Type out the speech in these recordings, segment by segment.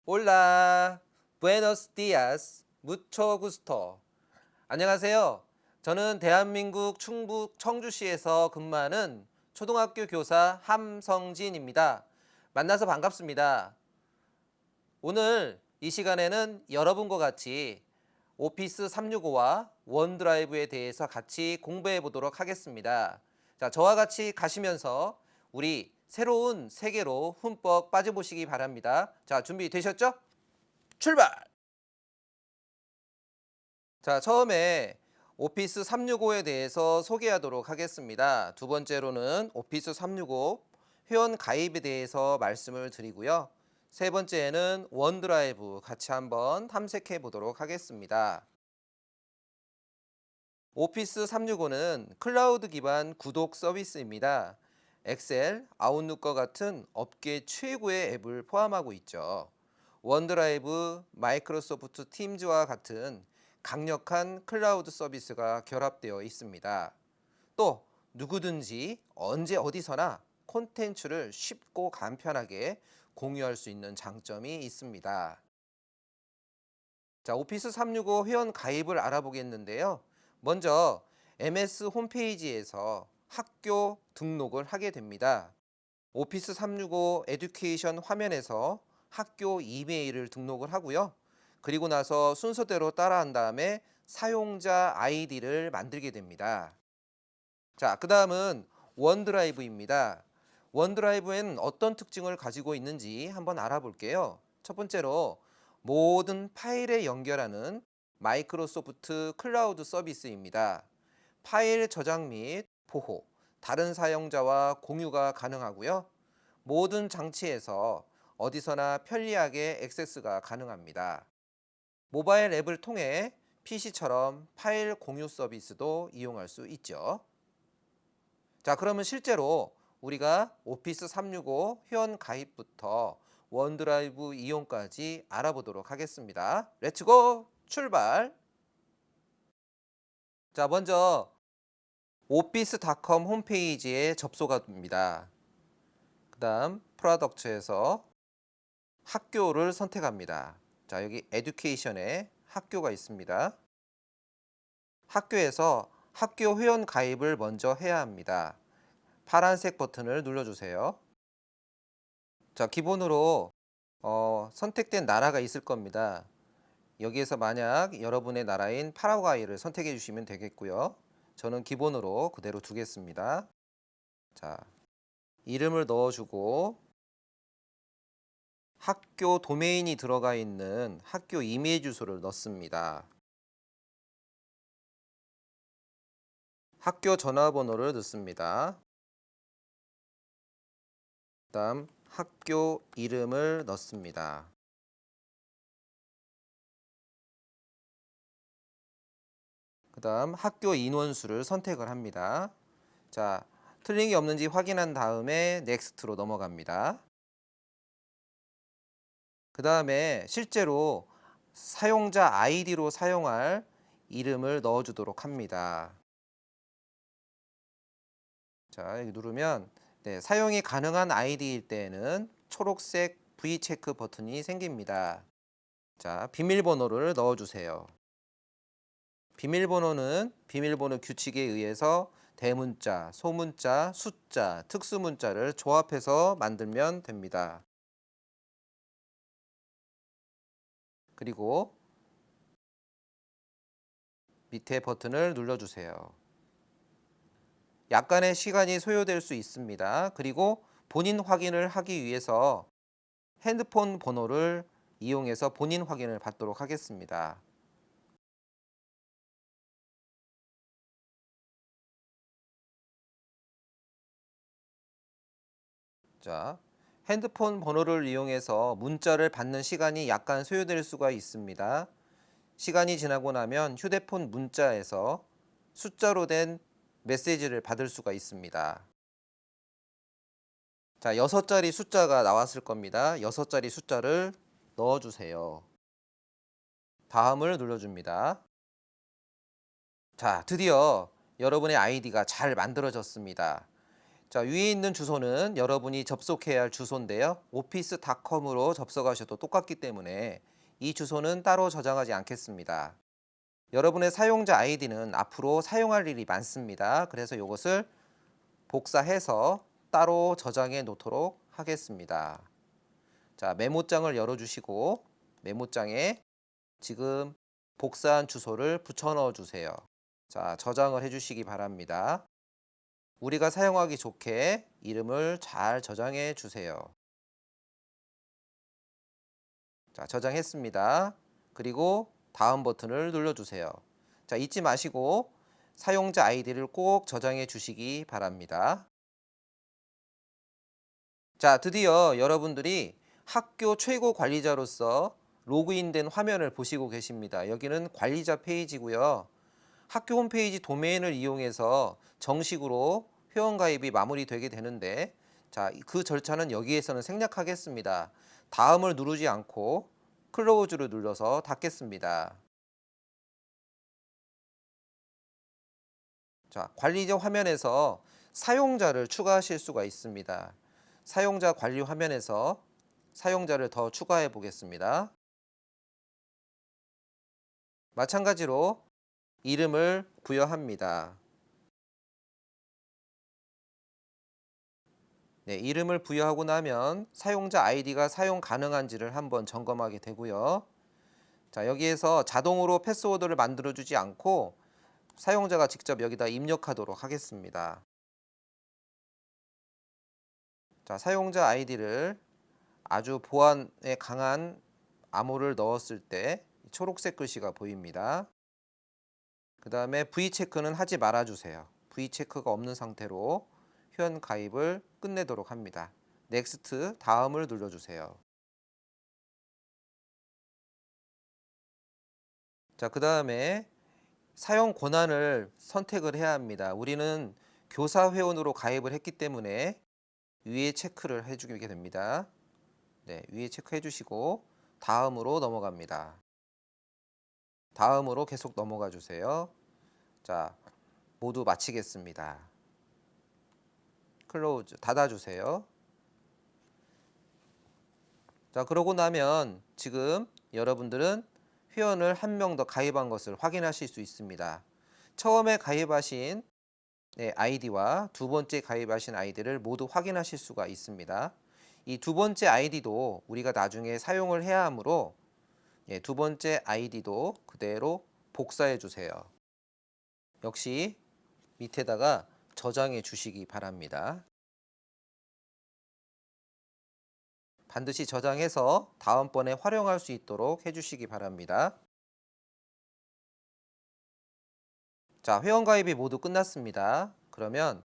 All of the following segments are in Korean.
올라, 부에노스 디아스, 무초 구스토. 안녕하세요. 저는 대한민국 충북 청주시에서 근무하는 초등학교 교사 함성진입니다. 만나서 반갑습니다. 오늘 이 시간에는 여러분과 같이 오피스 365와 원드라이브에 대해서 같이 공부해 보도록 하겠습니다. 자, 저와 같이 가시면서 우리 새로운 세계로 흠뻑 빠져보시기 바랍니다. 자, 준비되셨죠? 출발! 자, 처음에 오피스 365에 대해서 소개하도록 하겠습니다. 두 번째로는 오피스 365 회원 가입에 대해서 말씀을 드리고요. 세 번째는 원드라이브 같이 한번 탐색해 보도록 하겠습니다. 오피스 365는 클라우드 기반 구독 서비스입니다. 엑셀, 아웃룩과 같은 업계 최고의 앱을 포함하고 있죠. 원드라이브, 마이크로소프트 팀즈와 같은 강력한 클라우드 서비스가 결합되어 있습니다. 또 누구든지 언제 어디서나 콘텐츠를 쉽고 간편하게 공유할 수 있는 장점이 있습니다. 자, 오피스 365 회원 가입을 알아보겠는데요. 먼저 MS 홈페이지에서 학교 등록을 하게 됩니다. 오피스 365 에듀케이션 화면에서 학교 이메일을 등록을 하고요. 그리고 나서 순서대로 따라한 다음에 사용자 아이디를 만들게 됩니다. 자, 그 다음은 원드라이브입니다. 원드라이브엔 어떤 특징을 가지고 있는지 한번 알아볼게요. 첫 번째로 모든 파일에 연결하는 마이크로소프트 클라우드 서비스입니다. 파일 저장 및 보호, 다른 사용자와 공유가 가능하고요. 모든 장치에서 어디서나 편리하게 액세스가 가능합니다. 모바일 앱을 통해 PC처럼 파일 공유 서비스도 이용할 수 있죠. 자, 그러면 실제로 우리가 오피스 365 회원 가입부터 원드라이브 이용까지 알아보도록 하겠습니다. 렛츠고 출발! 자, 먼저 오피스닷컴 홈페이지에 접속합니다. 그 다음 프로덕트에서 학교를 선택합니다. 자, 여기 에듀케이션에 학교가 있습니다. 학교에서 학교 회원 가입을 먼저 해야 합니다. 파란색 버튼을 눌러주세요. 자, 기본으로 선택된 나라가 있을 겁니다. 여기에서 만약 여러분의 나라인 파라과이를 선택해 주시면 되겠고요. 저는 기본으로 그대로 두겠습니다. 자, 이름을 넣어주고 학교 도메인이 들어가 있는 학교 이메일 주소를 넣습니다. 학교 전화번호를 넣습니다. 그다음 학교 이름을 넣습니다. 그다음 학교 인원수를 선택을 합니다. 자, 틀린 게 없는지 확인한 다음에 넥스트로 넘어갑니다. 그 다음에 실제로 사용자 아이디로 사용할 이름을 넣어주도록 합니다. 자, 여기 누르면 사용이 가능한 아이디일 때에는 초록색 V 체크 버튼이 생깁니다. 자, 비밀번호를 넣어주세요. 비밀번호는 비밀번호 규칙에 의해서 대문자, 소문자, 숫자, 특수문자를 조합해서 만들면 됩니다. 그리고 밑에 버튼을 눌러주세요. 약간의 시간이 소요될 수 있습니다. 그리고 본인 확인을 하기 위해서 핸드폰 번호를 이용해서 본인 확인을 받도록 하겠습니다. 자, 핸드폰 번호를 이용해서 문자를 받는 시간이 약간 소요될 수가 있습니다. 시간이 지나고 나면 휴대폰 문자에서 숫자로 된 메시지를 받을 수가 있습니다. 자, 6자리 숫자가 나왔을 겁니다. 6자리 숫자를 넣어주세요. 다음을 눌러줍니다. 자, 드디어 여러분의 아이디가 잘 만들어졌습니다. 자, 위에 있는 주소는 여러분이 접속해야 할 주소인데요. office.com으로 접속하셔도 똑같기 때문에 이 주소는 따로 저장하지 않겠습니다. 여러분의 사용자 아이디는 앞으로 사용할 일이 많습니다. 그래서 이것을 복사해서 따로 저장해 놓도록 하겠습니다. 자, 메모장을 열어주시고 메모장에 지금 복사한 주소를 붙여 넣어 주세요. 자, 저장을 해주시기 바랍니다. 우리가 사용하기 좋게 이름을 잘 저장해 주세요. 자, 저장했습니다. 그리고 다음 버튼을 눌러주세요. 자, 잊지 마시고 사용자 아이디를 꼭 저장해 주시기 바랍니다. 자, 드디어 여러분들이 학교 최고 관리자로서 로그인된 화면을 보시고 계십니다. 여기는 관리자 페이지고요. 학교 홈페이지 도메인을 이용해서 정식으로 회원가입이 마무리되게 되는데, 자, 그 절차는 여기에서는 생략하겠습니다. 다음을 누르지 않고 클로즈를 눌러서 닫겠습니다. 자, 관리자 화면에서 사용자를 추가하실 수가 있습니다. 사용자 관리 화면에서 사용자를 더 추가해 보겠습니다. 마찬가지로 이름을 부여합니다. 네, 이름을 부여하고 나면 사용자 아이디가 사용 가능한지를 한번 점검하게 되고요. 자, 여기에서 자동으로 패스워드를 만들어 주지 않고 사용자가 직접 여기다 입력하도록 하겠습니다. 자, 사용자 아이디를 아주 보안에 강한 암호를 넣었을 때 초록색 글씨가 보입니다. 그 다음에 V체크는 하지 말아 주세요. V체크가 없는 상태로 회원 가입을 끝내도록 합니다. 넥스트 다음을 눌러주세요. 자, 그 다음에 사용 권한을 선택을 해야 합니다. 우리는 교사 회원으로 가입을 했기 때문에 위에 체크를 해주게 됩니다. 네, 위에 체크해 주시고 다음으로 넘어갑니다. 다음으로 계속 넘어가 주세요. 자, 모두 마치겠습니다. 클로즈 닫아 주세요. 자, 그러고 나면 지금 여러분들은 회원을 한 명 더 가입한 것을 확인하실 수 있습니다. 처음에 가입하신 아이디와 두 번째 가입하신 아이디를 모두 확인하실 수가 있습니다. 이 두 번째 아이디도 우리가 나중에 사용을 해야 하므로 두 번째 아이디도 그대로 복사해 주세요. 역시 밑에다가 저장해 주시기 바랍니다. 반드시 저장해서 다음번에 활용할 수 있도록 해주시기 바랍니다. 자, 회원가입이 모두 끝났습니다. 그러면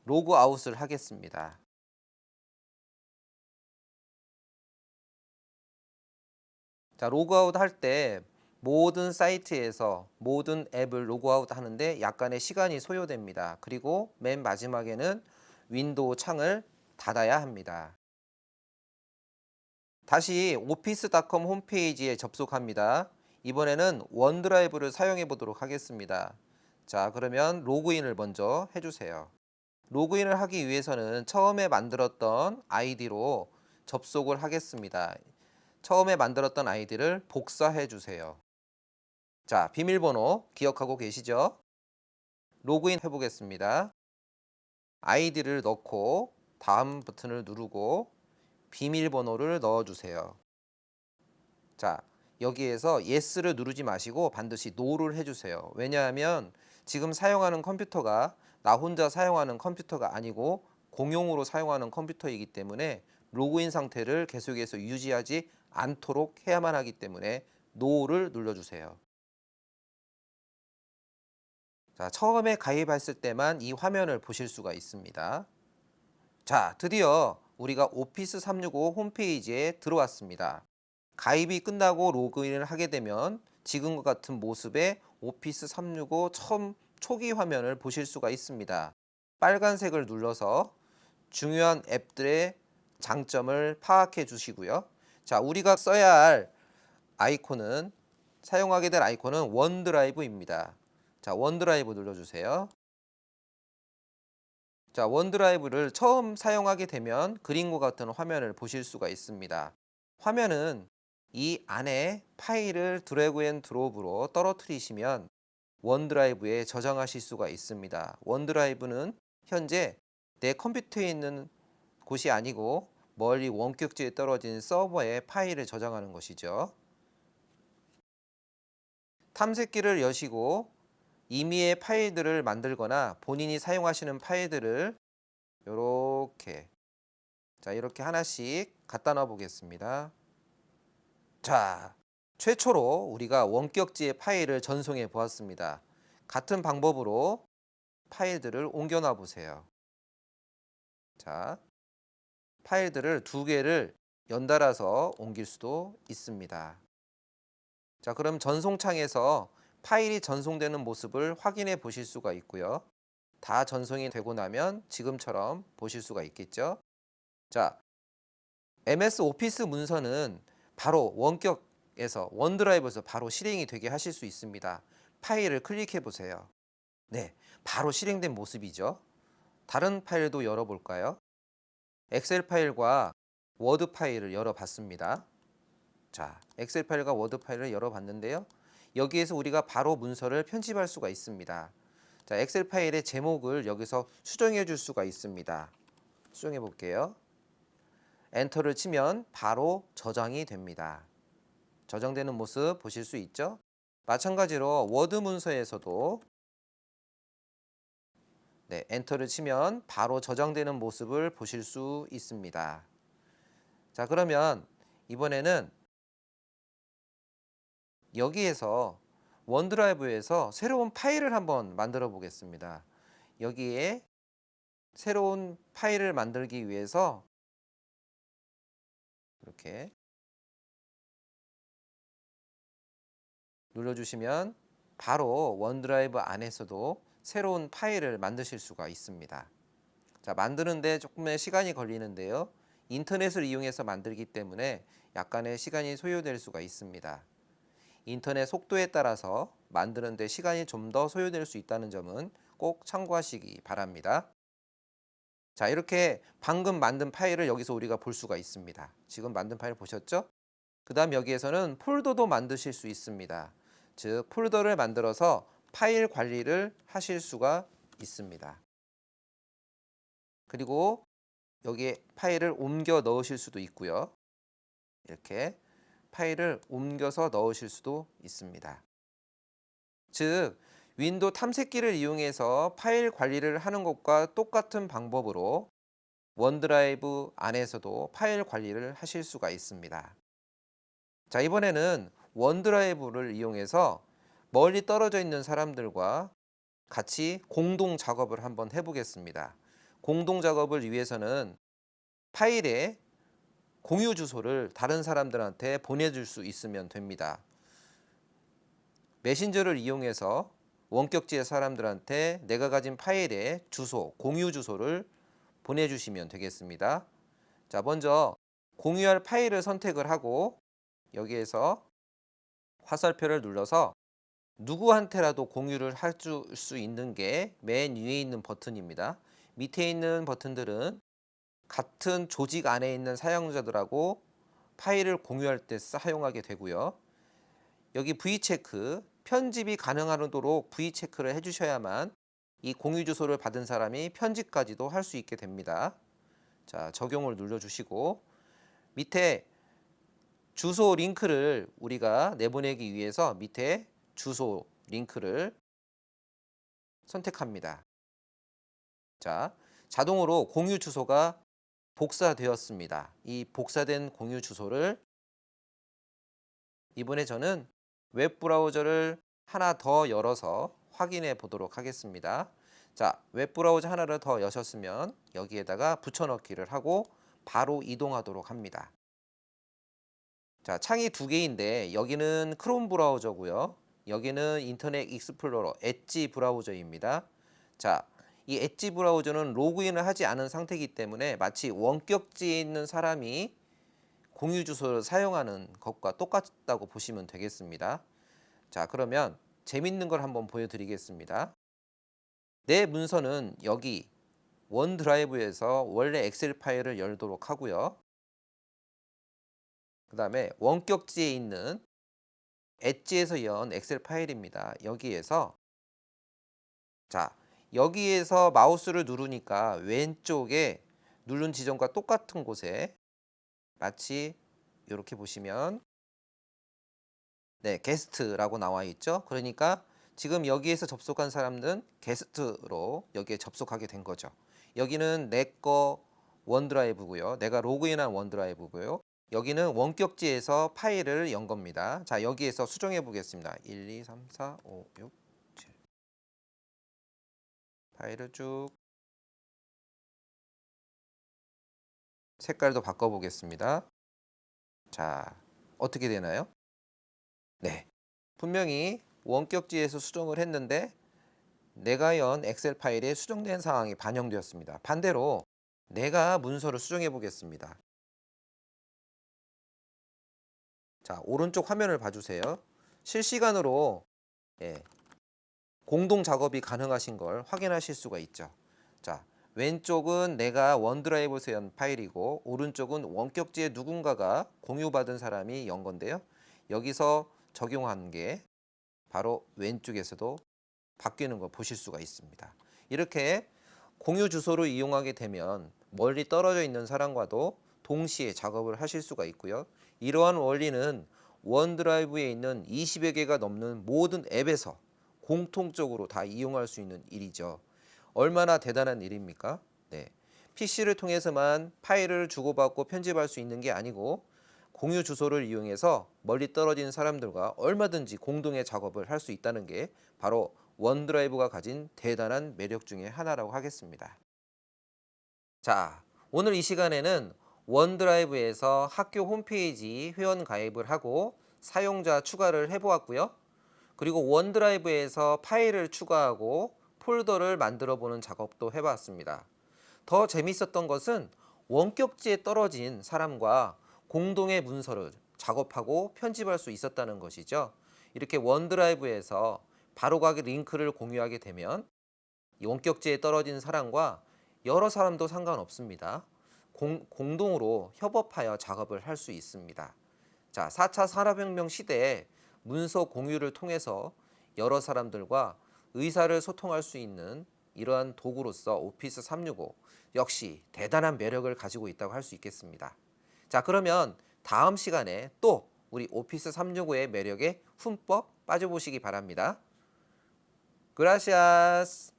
로그아웃을 하겠습니다. 자, 로그아웃 할 때 모든 사이트에서 모든 앱을 로그아웃 하는데 약간의 시간이 소요됩니다. 그리고 맨 마지막에는 윈도우 창을 닫아야 합니다. 다시 오피스.com 홈페이지에 접속합니다. 이번에는 원드라이브를 사용해 보도록 하겠습니다. 자, 그러면 로그인을 먼저 해주세요. 로그인을 하기 위해서는 처음에 만들었던 아이디로 접속을 하겠습니다. 처음에 만들었던 아이디를 복사해 주세요. 자, 비밀번호 기억하고 계시죠? 로그인 해보겠습니다. 아이디를 넣고 다음 버튼을 누르고 비밀번호를 넣어주세요. 자, 여기에서 yes를 누르지 마시고 반드시 no를 해주세요. 왜냐하면 지금 사용하는 컴퓨터가 나 혼자 사용하는 컴퓨터가 아니고 공용으로 사용하는 컴퓨터이기 때문에 로그인 상태를 계속해서 유지하지 않도록 해야만 하기 때문에 no를 눌러주세요. 자, 처음에 가입했을 때만 이 화면을 보실 수가 있습니다. 자, 드디어 우리가 오피스 365 홈페이지에 들어왔습니다. 가입이 끝나고 로그인을 하게 되면 지금과 같은 모습의 오피스 365 처음 초기 화면을 보실 수가 있습니다. 빨간색을 눌러서 중요한 앱들의 장점을 파악해 주시고요. 자, 우리가 써야 할 아이콘은 사용하게 될 아이콘은 원드라이브입니다. 자, 원드라이브 눌러주세요. 자, 원드라이브를 처음 사용하게 되면 그림과 같은 화면을 보실 수가 있습니다. 화면은 이 안에 파일을 드래그 앤 드롭으로 떨어뜨리시면 원드라이브에 저장하실 수가 있습니다. 원드라이브는 현재 내 컴퓨터에 있는 곳이 아니고 멀리 원격지에 떨어진 서버에 파일을 저장하는 것이죠. 탐색기를 여시고 임의의 파일들을 만들거나 본인이 사용하시는 파일들을 이렇게 하나씩 갖다 놔 보겠습니다. 자, 최초로 우리가 원격지에 파일을 전송해 보았습니다. 같은 방법으로 파일들을 옮겨 놔 보세요. 자, 파일들을 두 개를 연달아서 옮길 수도 있습니다. 자, 그럼 전송창에서 파일이 전송되는 모습을 확인해 보실 수가 있고요. 다 전송이 되고 나면 지금처럼 보실 수가 있겠죠. 자, MS 오피스 문서는 바로 원격에서 원드라이브에서 바로 실행이 되게 하실 수 있습니다. 파일을 클릭해 보세요. 네, 바로 실행된 모습이죠. 다른 파일도 열어볼까요? 엑셀 파일과 워드 파일을 열어봤습니다. 자, 엑셀 파일과 워드 파일을 열어봤는데요. 여기에서 우리가 바로 문서를 편집할 수가 있습니다. 자, 엑셀 파일의 제목을 여기서 수정해 줄 수가 있습니다. 수정해 볼게요. 엔터를 치면 바로 저장이 됩니다. 저장되는 모습 보실 수 있죠? 마찬가지로 워드 문서에서도 엔터를 치면 바로 저장되는 모습을 보실 수 있습니다. 자, 그러면 이번에는 여기에서 원드라이브에서 새로운 파일을 한번 만들어 보겠습니다. 여기에 새로운 파일을 만들기 위해서 이렇게 눌러주시면 바로 원드라이브 안에서도 새로운 파일을 만드실 수가 있습니다. 자, 만드는데 조금의 시간이 걸리는데요. 인터넷을 이용해서 만들기 때문에 약간의 시간이 소요될 수가 있습니다. 인터넷 속도에 따라서 만드는데 시간이 좀 더 소요될 수 있다는 점은 꼭 참고하시기 바랍니다. 자, 이렇게 방금 만든 파일을 여기서 우리가 볼 수가 있습니다. 지금 만든 파일 보셨죠? 그 다음 여기에서는 폴더도 만드실 수 있습니다. 즉, 폴더를 만들어서 파일 관리를 하실 수가 있습니다. 그리고 여기에 파일을 옮겨 넣으실 수도 있고요. 이렇게 파일을 옮겨서 넣으실 수도 있습니다. 즉, 윈도우 탐색기를 이용해서 파일 관리를 하는 것과 똑같은 방법으로 원드라이브 안에서도 파일 관리를 하실 수가 있습니다. 자, 이번에는 원드라이브를 이용해서 멀리 떨어져 있는 사람들과 같이 공동 작업을 한번 해보겠습니다. 공동 작업을 위해서는 파일의 공유 주소를 다른 사람들한테 보내줄 수 있으면 됩니다. 메신저를 이용해서 원격지의 사람들한테 내가 가진 파일의 주소, 공유 주소를 보내주시면 되겠습니다. 자, 먼저 공유할 파일을 선택을 하고 여기에서 화살표를 눌러서 누구한테라도 공유를 할 수 있는 게 맨 위에 있는 버튼입니다. 밑에 있는 버튼들은 같은 조직 안에 있는 사용자들하고 파일을 공유할 때 사용하게 되고요. 여기 V체크, 편집이 가능하도록 V체크를 해주셔야만 이 공유 주소를 받은 사람이 편집까지도 할 수 있게 됩니다. 자, 적용을 눌러주시고 밑에 주소 링크를 우리가 내보내기 위해서 밑에 주소 링크를 선택합니다. 자, 자동으로 공유 주소가 복사되었습니다. 이 복사된 공유 주소를 이번에 저는 웹 브라우저를 하나 더 열어서 확인해 보도록 하겠습니다. 자, 웹 브라우저 하나를 더 여셨으면 여기에다가 붙여넣기를 하고 바로 이동하도록 합니다. 자, 창이 두 개인데 여기는 크롬 브라우저고요. 여기는 인터넷 익스플로러 엣지 브라우저입니다. 자, 이 엣지 브라우저는 로그인을 하지 않은 상태이기 때문에 마치 원격지에 있는 사람이 공유 주소를 사용하는 것과 똑같다고 보시면 되겠습니다. 자, 그러면 재밌는 걸 한번 보여드리겠습니다. 내 문서는 여기 원드라이브에서 원래 엑셀 파일을 열도록 하고요. 그 다음에 원격지에 있는 엣지에서 연 엑셀 파일입니다. 여기에서 자, 여기에서 마우스를 누르니까 왼쪽에 누른 지점과 똑같은 곳에 마치 이렇게 보시면 네, 게스트라고 나와 있죠. 그러니까 지금 여기에서 접속한 사람들은 게스트로 여기에 접속하게 된 거죠. 여기는 내 거 원드라이브고요. 내가 로그인한 원드라이브고요. 여기는 원격지에서 파일을 연 겁니다. 자, 여기에서 수정해 보겠습니다. 1, 2, 3, 4, 5, 6, 7. 파일을 쭉 색깔도 바꿔 보겠습니다. 자, 어떻게 되나요? 네. 분명히 원격지에서 수정을 했는데 내가 연 엑셀 파일에 수정된 상황이 반영되었습니다. 반대로 내가 문서를 수정해 보겠습니다. 자, 오른쪽 화면을 봐주세요. 실시간으로 예, 공동 작업이 가능하신 걸 확인하실 수가 있죠. 자, 왼쪽은 내가 원드라이브에서 연 파일이고 오른쪽은 원격지에 누군가가 공유받은 사람이 연 건데요. 여기서 적용한 게 바로 왼쪽에서도 바뀌는 걸 보실 수가 있습니다. 이렇게 공유 주소를 이용하게 되면 멀리 떨어져 있는 사람과도 동시에 작업을 하실 수가 있고요. 이러한 원리는 원드라이브에 있는 20여 개가 넘는 모든 앱에서 공통적으로 다 이용할 수 있는 일이죠. 얼마나 대단한 일입니까? 네. PC를 통해서만 파일을 주고받고 편집할 수 있는 게 아니고 공유 주소를 이용해서 멀리 떨어진 사람들과 얼마든지 공동의 작업을 할 수 있다는 게 바로 원드라이브가 가진 대단한 매력 중에 하나라고 하겠습니다. 자, 오늘 이 시간에는 원드라이브에서 학교 홈페이지 회원 가입을 하고 사용자 추가를 해보았고요. 그리고 원드라이브에서 파일을 추가하고 폴더를 만들어 보는 작업도 해봤습니다. 더 재밌었던 것은 원격지에 떨어진 사람과 공동의 문서를 작업하고 편집할 수 있었다는 것이죠. 이렇게 원드라이브에서 바로가기 링크를 공유하게 되면 원격지에 떨어진 사람과 여러 사람도 상관없습니다. 공동으로 협업하여 작업을 할 수 있습니다. 자, 4차 산업혁명 시대에 문서 공유를 통해서 여러 사람들과 의사를 소통할 수 있는 이러한 도구로서 오피스 365 역시 대단한 매력을 가지고 있다고 할 수 있겠습니다. 자, 그러면 다음 시간에 또 우리 오피스 365의 매력에 흠뻑 빠져보시기 바랍니다. 그라시아스.